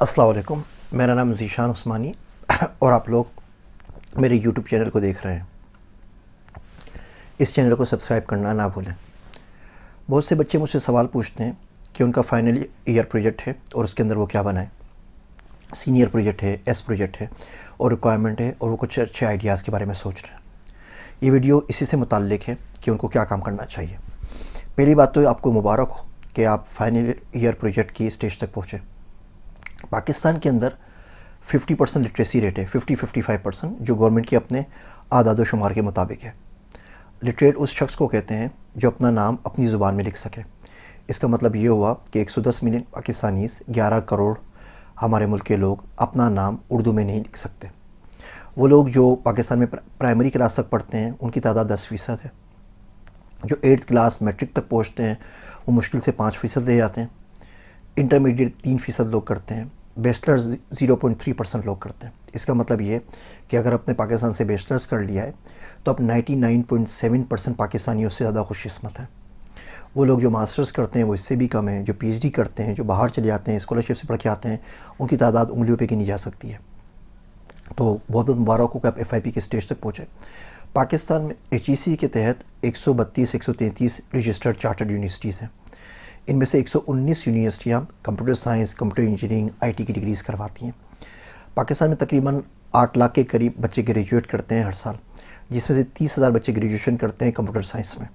अस्सलाम वालेकुम। मेरा नाम ज़ीशान उस्मानी और आप लोग मेरे यूट्यूब चैनल को देख रहे हैं। इस चैनल को सब्सक्राइब करना ना भूलें। बहुत से बच्चे मुझसे सवाल पूछते हैं कि उनका फाइनल ईयर प्रोजेक्ट है और उसके अंदर वो क्या बनाएं। सीनियर प्रोजेक्ट है, एस प्रोजेक्ट है और रिक्वायरमेंट है और वो कुछ अच्छे आइडियाज़ के बारे में सोच रहे हैं। ये वीडियो इसी से मुताल्लिक़ है कि उनको क्या काम करना चाहिए। पहली बात तो आपको मुबारक हो कि आप फाइनल ईयर प्रोजेक्ट की स्टेज तक पहुँचे। पाकिस्तान के अंदर 50% लिटरेसी रेट है, 50-55%, जो गवर्नमेंट के अपने आदाद शुमार के मुताबिक है। लिटरेट उस शख्स को कहते हैं जो अपना नाम अपनी ज़ुबान में लिख सके। इसका मतलब ये हुआ कि 110 मिलियन पाकिस्तानीज़, 11 करोड़ हमारे मुल्क के लोग अपना नाम उर्दू में नहीं लिख सकते। वो लोग जो पाकिस्तान में प्राइमरी क्लास तक पढ़ते हैं उनकी तादाद 10% है। जो 8th क्लास मैट्रिक तक पहुँचते हैं वो मुश्किल से 5% ले जाते हैं। इंटरमीडिएट 3% लोग करते हैं। बैचलर्स 0.3% लोग करते हैं। इसका मतलब ये कि अगर आपने पाकिस्तान से बैचलर्स कर लिया है तो आप 99.7% पाकिस्तानियों से ज़्यादा खुशकिस्मत हैं। वो लोग जो मास्टर्स करते हैं वो इससे भी कम है। जो पीएचडी करते हैं, जो बाहर चले जाते हैं, स्कॉलरशिप से पढ़ के आते हैं, उनकी तादाद उंगलियों पे गिनी जा सकती है। तो बहुत बहुत मुबारक हो कि आप FIP के स्टेज तक पहुँचे। पाकिस्तान में HEC के तहत 132-133 रजिस्टर्ड चार्टर्ड यूनिवर्सिटीज़ हैं। इनमें से 119 यूनिवर्सिटियाँ computer science, computer engineering, IT की डिग्रीज़ करवाती हैं। पाकिस्तान में तकरीबन 8 लाख के करीब बच्चे ग्रेजुएट करते हैं हर साल, जिसमें से 30,000 बच्चे ग्रेजुएशन करते हैं कंप्यूटर साइंस में।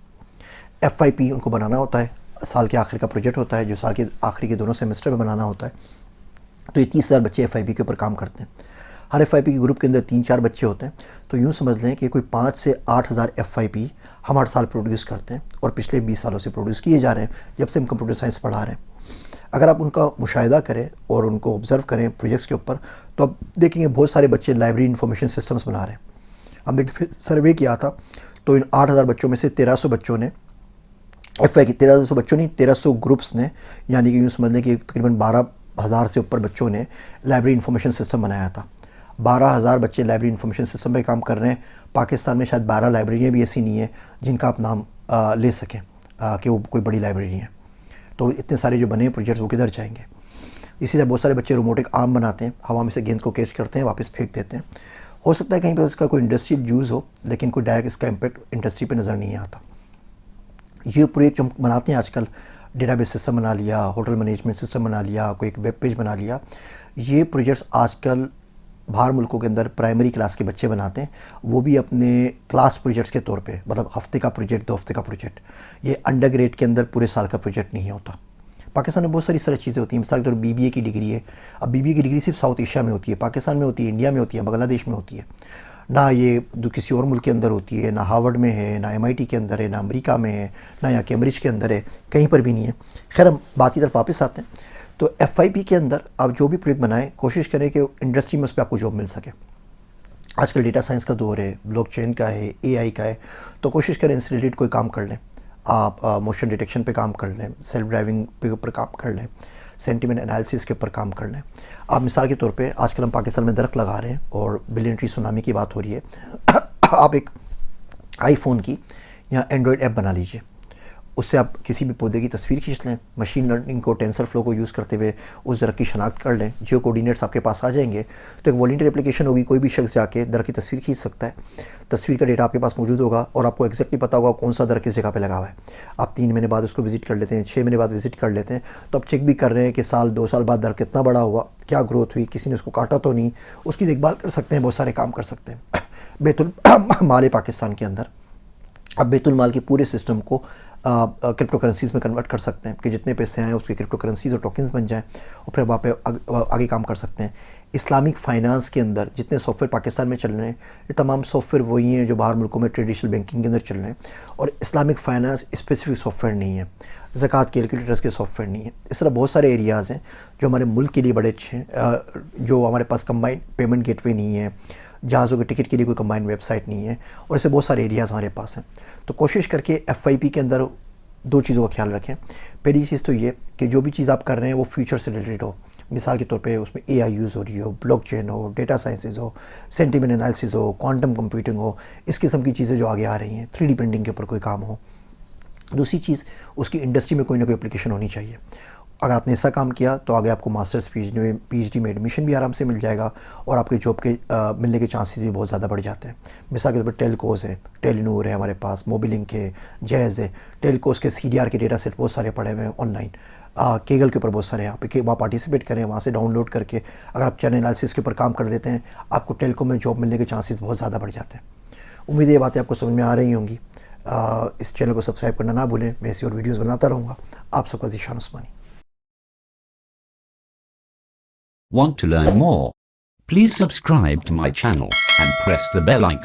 FIP उनको बनाना होता है, साल के आखिर का प्रोजेक्ट होता है जो साल के आखिरी के दोनों सेमेस्टर में बनाना होता है। तो ये 30,000 बच्चे FIP के ऊपर काम करते हैं। हर FIP के ग्रुप के अंदर 3-4 बच्चे होते हैं। तो यूँ समझ लें कि कोई 5 से 8,000 FIP हम हर साल प्रोड्यूस करते हैं और पिछले 20 सालों से प्रोड्यूस किए जा रहे हैं जब से हम कंप्यूटर साइंस पढ़ा रहे हैं। अगर आप उनका मुशाहिदा करें और उनको ऑब्ज़र्व करें प्रोजेक्ट्स के ऊपर तो आप देखेंगे बहुत सारे बच्चे लाइब्रेरी इंफॉर्मेशन सिस्टम्स बना रहे हैं। हमने एक सर्वे किया था तो इन 8,000 बच्चों में से 1300 बच्चों ने FIP 1300 बच्चों नहीं 1300 ग्रुप्स ने, यानी कि यूँ समझ लें कि तकरीबन 12,000 से ऊपर बच्चों ने लाइब्रेरी इंफॉर्मेशन सिस्टम बनाया था। 12,000 बच्चे लाइब्रेरी इंफॉर्मेशन सिस्टम पे काम कर रहे हैं। पाकिस्तान में शायद 12 लाइब्रेरियाँ भी ऐसी नहीं है जिनका आप नाम ले सकें कि वो कोई बड़ी लाइब्रेरी है। तो इतने सारे जो बने प्रोजेक्ट्स वो किधर जाएंगे। इसी तरह बहुत सारे बच्चे रोबोटिक आर्म बनाते हैं, हवा में से गेंद को कैच करते हैं, वापस फेंक देते हैं। हो सकता है कहीं पर इसका कोई इंडस्ट्रियल यूज़ हो, लेकिन कोई डायरेक्ट इसका इम्पैक्ट इंडस्ट्री पर नज़र नहीं आता। ये प्रोजेक्ट जो हम बनाते हैं आजकल, डेटाबेस सिस्टम बना लिया, होटल मैनेजमेंट सिस्टम बना लिया, कोई एक वेब पेज बना लिया, ये प्रोजेक्ट्स आजकल बाहर मुल्कों के अंदर प्राइमरी क्लास के बच्चे बनाते हैं, वो भी अपने क्लास प्रोजेक्ट्स के तौर पे, मतलब हफ्ते का प्रोजेक्ट, 2 हफ्ते का प्रोजेक्ट। ये अंडर ग्रेड के अंदर पूरे साल का प्रोजेक्ट नहीं होता। पाकिस्तान में बहुत सारी तरह चीज़ें होती हैं। मिसाल के तौर पर BBA की डिग्री है। अब BBA की डिग्री सिर्फ साउथ एशिया में होती है, पाकिस्तान में होती है, इंडिया में होती है, बांग्लादेश में होती है ना। ये किसी और मुल्क के अंदर होती है ना, हार्वर्ड में है ना, MIT के अंदर है ना, अमेरिका में है ना, या कैम्ब्रिज के अंदर है, कहीं पर भी नहीं है। खैर हम बात की तरफ वापस आते हैं। तो FIP के अंदर आप जो भी प्रोजेक्ट बनाएं कोशिश करें कि इंडस्ट्री में उस पर आपको जॉब मिल सके। आजकल डेटा साइंस का दौर है, ब्लॉकचेन का है, AI का है, तो कोशिश करें इससे रिलेटेड कोई काम कर लें। आप मोशन डिटेक्शन पे काम कर लें, सेल्फ ड्राइविंग पे ऊपर काम कर लें, सेंटिमेंट एनालिसिस के ऊपर काम कर लें। आप मिसाल के तौर पे आजकल हम पाकिस्तान में दरख्त लगा रहे हैं और बिलियन ट्री सुनामी की बात हो रही है। आप एक iPhone की या एंड्रॉयड ऐप बना लीजिए, उससे आप किसी भी पौधे की तस्वीर खींच लें, मशीन लर्निंग को, टेंसर फ्लो को यूज़ करते हुए उस दरख्त की शनाख्त कर लें, जियो कोऑर्डिनेट्स आपके पास आ जाएंगे। तो एक वॉलंटियर एप्लीकेशन होगी, कोई भी शख्स जाके दरख्त की तस्वीर खींच सकता है, तस्वीर का डेटा आपके पास मौजूद होगा और आपको एक्जैक्टली पता होगा कौन सा दरख्त किस जगह पे लगा हुआ है। आप 3 महीने बाद उसको विजिट कर लेते हैं, 6 महीने बाद विजिट कर लेते हैं, तो आप चेक भी कर रहे हैं कि साल 2 साल बाद दरख्त कितना बड़ा हुआ, क्या ग्रोथ हुई, किसी ने उसको काटा तो नहीं, उसकी देखभाल कर सकते हैं, बहुत सारे काम कर सकते हैं। बैतुल माल पाकिस्तान के अंदर अब बैतुल माल के पूरे सिस्टम को क्रिप्टो करेंसीज़ में कन्वर्ट कर सकते हैं कि जितने पैसे आएँ उसके क्रिप्टो करेंसीज़ और टोकन्स बन जाएँ और फिर वहाँ पे आगे काम कर सकते हैं। इस्लामिक फ़ाइनेंस के अंदर जितने सॉफ्टवेयर पाकिस्तान में चल रहे हैं, ये तमाम सॉफ्टवेयर वही हैं जो बाहर मुल्कों में ट्रेडिशनल बैंकिंग के अंदर चल रहे हैं, और इस्लामिक फ़ाइनेंस स्पेसिफिक सॉफ्टवेयर नहीं है, ज़कात कैलकुलेटर्स के सॉफ्टवेयर नहीं है। इस तरह बहुत सारे एरियाज़ हैं जो हमारे मुल्क के लिए बड़े अच्छे हैं, जो हमारे पास कंबाइंड पेमेंट गेटवे नहीं है, जहाज़ों के टिकट के लिए कोई कंबाइंड वेबसाइट नहीं है, और ऐसे बहुत सारे एरियाज़ हमारे पास हैं। तो कोशिश करके FIP के अंदर 2 चीज़ों का ख्याल रखें। पहली चीज़ तो ये कि जो भी चीज़ आप कर रहे हैं वो फ्यूचर से रिलेटेड हो। मिसाल के तौर पे उसमें AI यूज़ हो रही हो, ब्लॉकचेन हो, डेटा साइंसेज हो, सेंटिमेंट एनालिसिस हो, क्वांटम कंप्यूटिंग हो, इस किस्म की चीज़ें जो आगे आ रही हैं, 3D प्रिंटिंग के ऊपर कोई काम हो। दूसरी चीज़, उसकी इंडस्ट्री में कोई ना कोई एप्लीकेशन होनी चाहिए। अगर आपने ऐसा काम किया तो आगे आपको मास्टर्स पीएचडी में एडमिशन भी आराम से मिल जाएगा और आपके जॉब के मिलने के चांसेस भी बहुत ज़्यादा बढ़ जाते हैं। मिसाल के तौर पर टेलकोस है, टेलीनूर है, हमारे पास मोबिलिंक है, जैज़ है। टेलकोस के सीडीआर के डेटा सेट बहुत सारे पड़े हुए हैं ऑनलाइन। केगल के ऊपर बहुत सारे यहाँ पे वहाँ पार्टिसिपेट करें, वहाँ से डाउनलोड करके अगर आप चैनल एनालिसिस के ऊपर काम कर देते हैं, आपको टेलको में जॉब मिलने के चांसेस बहुत ज़्यादा बढ़ जाते हैं। उम्मीद है ये बातें आपको समझ में आ रही होंगी। इस चैनल को सब्सक्राइब करना ना भूलें, मैं ऐसी और वीडियोज़ बनाता रहूँगा। आप सबका ज़ीशान उस्मानी। Want to learn more? Please subscribe to my channel and press the bell icon.